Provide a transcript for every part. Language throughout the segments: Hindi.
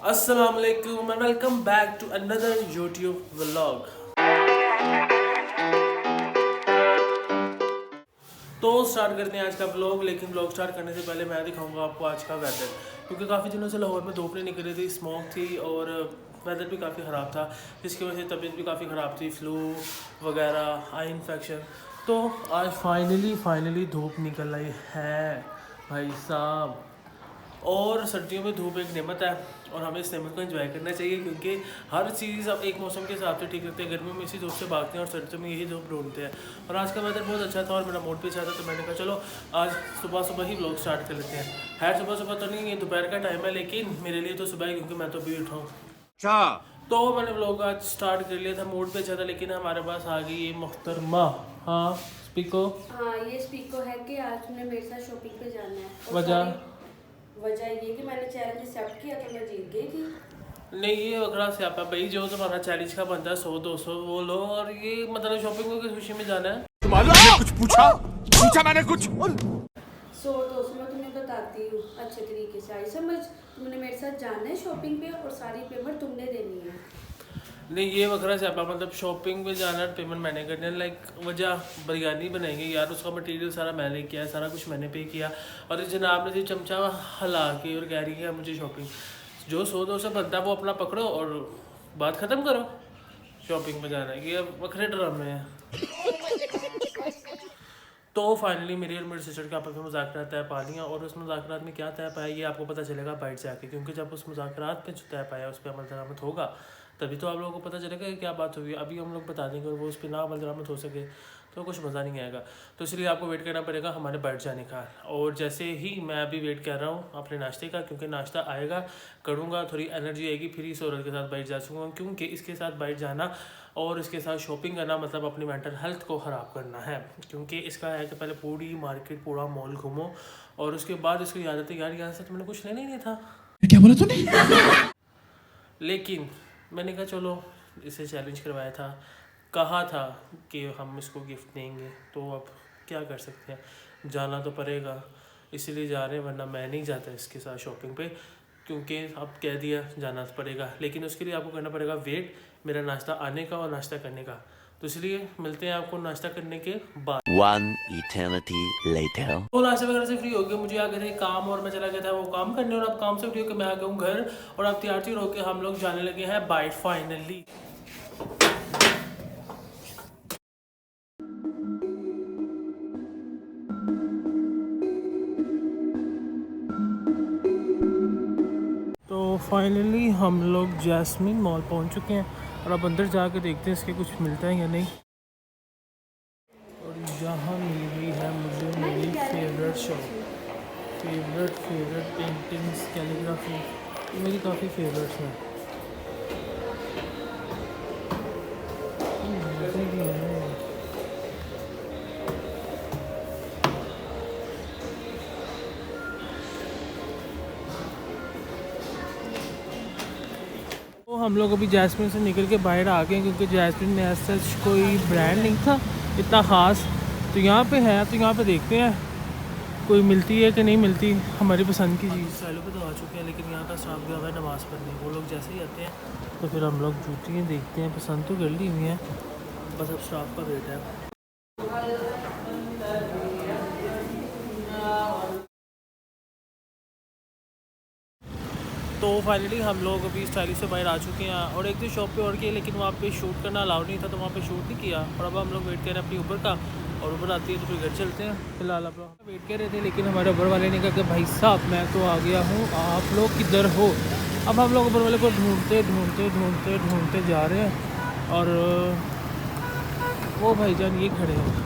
अस्सलाम वालेकुम and welcome back to another YouTube vlog. तो स्टार्ट करते हैं आज का व्लॉग, लेकिन व्लॉग स्टार्ट करने से पहले मैं दिखाऊंगा आपको आज का वेदर, क्योंकि काफ़ी दिनों से लाहौर में धूप नहीं निकल रही थी, स्मॉग थी और वेदर भी काफ़ी ख़राब था, जिसकी वजह से तबीयत भी काफ़ी ख़राब थी, फ्लू वगैरह, आई इन्फेक्शन। तो आज फाइनली धूप निकल आई है भाई साहब। और सर्दियों में धूप एक नेमत है और हमें इस नेमत को एंजॉय करना चाहिए, क्योंकि हर चीज़ अब एक मौसम के हिसाब से ठीक रहती है। गर्मियों में इसी धूप से भागते हैं और सर्दियों में यही धूप ढूंढते हैं। और आज का वेदर बहुत अच्छा था और मेरा मूड भी अच्छा था, तो मैंने कहा चलो आज सुबह ही व्लॉग स्टार्ट कर लेते हैं। है सुबह तो नहीं, ये दोपहर का टाइम है, लेकिन मेरे लिए तो सुबह है, क्योंकि मैं तो अभी उठा हूँ। तो मैंने व्लॉग आज स्टार्ट कर लिया था, मूड भी अच्छा था, लेकिन हमारे पास आ गई ये मोहतरमा। हाँ स्पीको। हाँ ये स्पीको है कि आज तुमने मेरे साथ शॉपिंग पे जाना है। वजह ये कि मैंने चैलेंज एक्सेप्ट किया तो मैं जीत गई थी। नहीं, ये अगला स्यापा भाई, जो तुम्हारा 40 का बनता है 100-200 वो लो, और ये मतलब शॉपिंग को किस खुशी में जाना है। मैंने कुछ पूछा मैंने कुछ 100-200 में तुम्हें बताती हूँ अच्छे तरीके से, आई समझ। तुमने मेरे साथ जाना है शॉपिंग पे और सारी पेमेंट तुमने देनी है। नहीं, ये वगैरह स्यापा मतलब शॉपिंग पे जाना, पेमेंट मैंने करनी है। लाइक वजह बिरयानी बनाएंगे यार, उसका मटेरियल सारा मैंने किया है, सारा कुछ मैंने पे किया, और इस जनाब ने सिर्फ चमचा हला के और कह रही है मुझे शॉपिंग। जो 100-200 बनता है वो अपना पकड़ो और बात ख़त्म करो। शॉपिंग पे जाना है, ये वखरे ड्रामे हैं। तो फाइनली मेरी और मेरे सिस्टर का आपस में मुज़ाकरात तय पा लिया, और उस मुज़ाकरात में क्या तय पाया ये आपको पता चलेगा बाइट से आके, क्योंकि जब उस मुज़ाकरात पे जो तय पाया उस पर अमल दरामद होगा तभी तो आप लोगों को पता चलेगा कि क्या बात हुई। अभी हम लोग बता देंगे और वो उस पर ना अमल दरामद हो सके तो कुछ मज़ा नहीं आएगा। तो इसलिए आपको वेट करना पड़ेगा हमारे बैठ जाने का। और जैसे ही मैं अभी वेट कर रहा हूँ अपने नाश्ते का, क्योंकि नाश्ता आएगा, करूँगा, थोड़ी एनर्जी आएगी, फिर इस औरत के साथ बैठ जा सकूँगा, क्योंकि इसके साथ बैठ जाना और इसके साथ शॉपिंग करना मतलब अपनी मेंटल हेल्थ को ख़राब करना है। क्योंकि इसका है कि पहले पूरी मार्केट, पूरा मॉल घूमो और उसके बाद इसको याद आती है यार यहाँ से तो मैंने कुछ लेना ही नहीं था। क्या बोला तूने? लेकिन मैंने कहा चलो, इसे चैलेंज करवाया था, कहा था कि हम इसको गिफ्ट देंगे, तो अब क्या कर सकते हैं, जाना तो पड़ेगा, इसीलिए जा रहे हैं, वरना मैं नहीं जाता इसके साथ शॉपिंग पे, क्योंकि अब कह दिया जाना तो पड़ेगा। लेकिन उसके लिए आपको करना पड़ेगा वेट मेरा नाश्ता आने का और नाश्ता करने का। तो इसलिए मिलते हैं आपको नाश्ता करने के बाद। One eternity later. तो नाश्ते वगैरह से फ्री हो गया, मुझे आ गए थे काम और मैं चला गया था वो काम करने, और अब काम से फ्री होकर मैं आ गया हूँ घर, और अब तैयार होकर हम लोग जाने लगे हैं बाइट फाइनली। तो फाइनली हम लोग जैस्मिन मॉल पहुंच चुके हैं, और अब अंदर जाके देखते हैं इसके कुछ मिलता है या नहीं। और यहाँ मिल गई है मुझे मेरी favourite shop, favourite paintings, calligraphy, मेरी काफ़ी फेवरेट्स हैं। मज़े भी हैं। तो हम लोग अभी जैस्मिन से निकल के बाहर आ गए, क्योंकि जैस्मिन में ऐसा कोई ब्रांड नहीं था इतना ख़ास। तो यहाँ पे है, तो यहाँ पे देखते हैं कोई मिलती है कि नहीं मिलती हमारी पसंद की चीज़। सालों पे तो आ चुके हैं, लेकिन यहाँ का स्टाफ गया हुआ है नमाज़ पढ़ने। वो लोग जैसे ही आते हैं तो फिर हम लोग जूतियाँ देखते हैं, पसंद तो कर ली हुई हैं, बस अब स्टाफ का वेट है। तो फाइनली हम लोग अभी स्टाइलिश से बाहर आ चुके हैं, और एक तो शॉप पे और किया, लेकिन वहाँ पे शूट करना अलाउड नहीं था, तो वहाँ पे शूट नहीं किया। और अब हम लोग वेट कर रहे हैं अपनी ऊबर का, और ऊबर आती है तो फिर घर चलते हैं। फिलहाल आप लोग वेट कर रहे थे, लेकिन हमारे ऊबर वाले ने कहा कि भाई साहब मैं तो आ गया हूँ, आप लोग किधर हो। अब हम लोग ऊबर वाले को ढूंढते जा रहे हैं, और वो भाईजान ये खड़े हैं।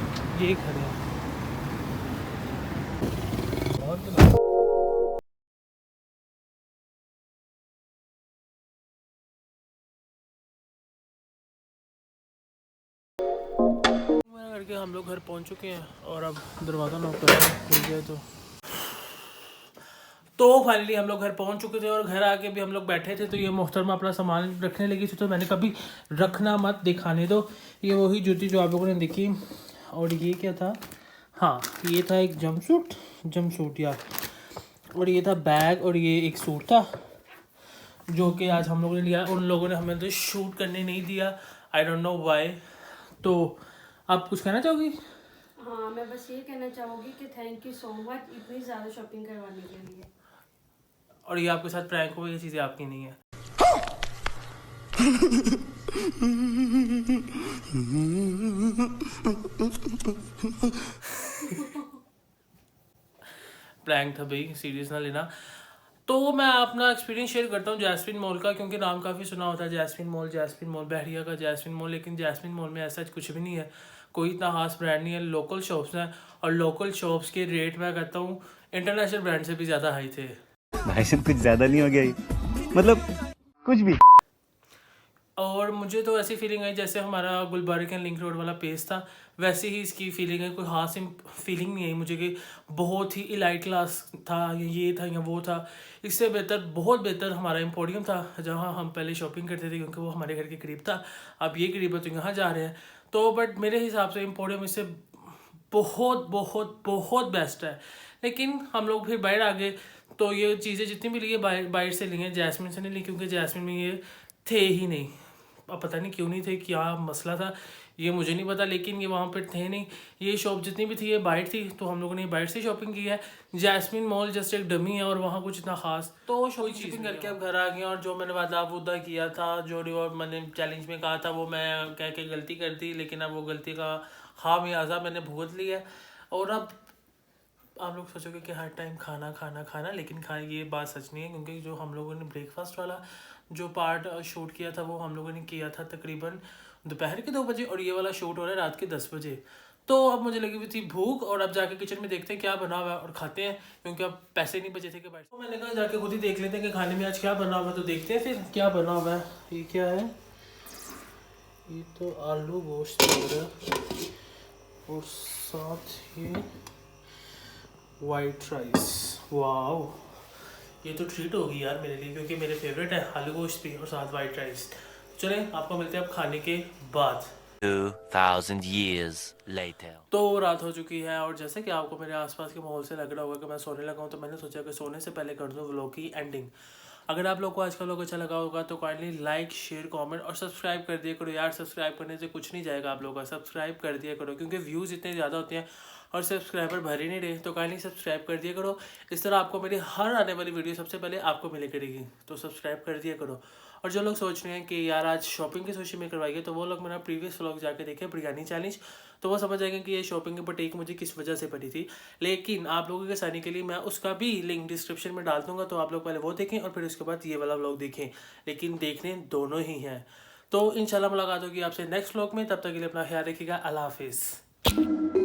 करके हम लोग घर पहुंच चुके हैं, और अब दरवाज़ा नॉक कर रहे हैं, खुल गया तो फाइनली हम लोग घर पहुंच चुके थे, और घर आके भी हम लोग बैठे थे, तो ये मोहतरमा अपना सामान रखने लगी थी, तो मैंने कभी रखना मत, दिखाने दो। ये वही जूती जो आप लोगों ने देखी। और ये क्या था, हाँ ये था एक जंपसूट यार, और ये था बैग, और ये एक सूट था। जो कि आज हम लोगों ने लिया। उन लोगों ने हमें तो शूट करने नहीं दिया, आई डोंट नो वाई। तो आप कुछ कहना चाहोगी? हाँ, मैं बस ये कहना चाहूँगी कि थैंक यू सो मच इतनी ज़्यादा शॉपिंग करवाने के लिए। और ये आपके साथ प्रैंक हो, ये चीज़ें आपकी नहीं है। प्रैंक था भाई, सीरियस ना लेना। तो मैं अपना एक्सपीरियंस शेयर करता हूँ जैस्मिन मॉल का, क्योंकि नाम काफ़ी सुना होता है जैस्मिन मॉल बहरिया का जैस्मिन मॉल, लेकिन जैस्मिन मॉल में ऐसा कुछ भी नहीं है, कोई इतना खास ब्रांड नहीं है। लोकल शॉप्स हैं और लोकल शॉप्स के रेट मैं कहता हूँ इंटरनेशनल ब्रांड से भी ज़्यादा हाई थे। भाई साहब कुछ ज़्यादा नहीं हो गया ये? मतलब कुछ भी। और मुझे तो ऐसी फीलिंग आई जैसे हमारा गुलबर्ग एंड लिंक रोड वाला पेज था, वैसे ही इसकी फीलिंग है। कोई खास फीलिंग नहीं आई मुझे कि बहुत ही इलाइट क्लास था, ये था या वो था। इससे बेहतर, बहुत बेहतर हमारा एम्पोरियम था, जहाँ हम पहले शॉपिंग करते थे, क्योंकि वो हमारे घर के करीब था। अब ये करीब है तो यहाँ जा रहे हैं। तो बट मेरे हिसाब से एम्पोरियम इससे बहुत बहुत बहुत बेस्ट है। लेकिन हम लोग फिर बाहर आ गए, तो ये चीज़ें जितनी भी ली है बाहर से ली हैं, जैस्मिन से नहीं ली, क्योंकि जैस्मिन में ये थे ही नहीं। अब पता नहीं क्यों नहीं थे, क्या मसला था ये मुझे नहीं पता, लेकिन ये वहाँ पर थे नहीं। ये शॉप जितनी भी थी ये बाहर थी, तो हम लोगों ने बाहर से शॉपिंग की है। जैस्मिन मॉल जस्ट एक डमी है और वहाँ कुछ इतना खास। तो शॉपिंग करके अब घर आ गए, और जो मैंने वादा किया था, जो रिवॉर्ड मैंने चैलेंज में कहा था, वो मैं कह के गलती कर दी, लेकिन अब वो गलती का खामियाजा मैंने भुगत लिया। और अब आप लोग सोचोगे कि हर टाइम खाना खाना खाना, लेकिन ये बात सच नहीं है, क्योंकि जो हम लोगों ने ब्रेकफास्ट वाला जो पार्ट शूट किया था, वो हम लोगों ने किया था तकरीबन दोपहर के 2 बजे, और ये वाला शूट हो रहा है रात के 10 बजे। तो अब मुझे लगी हुई थी भूख, और अब जाके किचन में देखते हैं क्या बना हुआ है और खाते हैं, क्योंकि अब पैसे नहीं बचे थे कि तो मैंने कहा जाके खुद ही देख लेते हैं कि खाने में आज क्या बना हुआ है। तो देखते हैं फिर क्या बना हुआ है। ये क्या है? ये तो आलू गोश्त लग रहा है, और साथ ये वाइट राइस। वाओ, ये तो ट्रीट होगी यार मेरे लिए, क्योंकि मेरे फेवरेट है आलू गोश्त भी और साथ वाइट राइस। चलें, आपको मिलते हैं अब खाने के बाद। 2000 years later. तो रात हो चुकी है, और जैसे कि आपको मेरे आसपास के माहौल से लग रहा होगा कि मैं सोने लगा हूँ, तो मैंने सोचा कि सोने से पहले कर दूँ व्लॉग की एंडिंग। अगर आप लोग को आज का व्लॉग अच्छा लगा होगा तो काइंडली लाइक, शेयर, कमेंट और सब्सक्राइब कर दिया करो यार। सब्सक्राइब करने से कुछ नहीं जाएगा आप लोगों का, सब्सक्राइब कर दिया करो, क्योंकि व्यूज़ इतने ज़्यादा होते हैं और सब्सक्राइबर भर ही नहीं रहे। तो काइंडली सब्सक्राइब कर दिया करो, इस तरह आपको मेरी हर आने वाली वीडियो सबसे पहले आपको मिले करेगी। तो सब्सक्राइब कर दिया करो। और जो लोग सोच रहे हैं कि यार आज शॉपिंग की सुशी में करवाइए, तो वो लोग मेरा प्रीवियस व्लॉग जाके देखें बिरयानी चैलेंज, तो वो समझ जाएंगे कि ये शॉपिंग की बटीक मुझे किस वजह से पड़ी थी। लेकिन आप लोगों के आसानी के लिए मैं उसका भी लिंक डिस्क्रिप्शन में डाल दूंगा, तो आप लोग पहले वो देखें और फिर उसके बाद ये वाला व्लॉग देखें, लेकिन देखने दोनों ही हैं। तो इंशाल्लाह मुलाकात होगी आपसे नेक्स्ट व्लॉग में, तब तक के लिए अपना ख्याल रखिएगा। अल्लाह हाफिज़।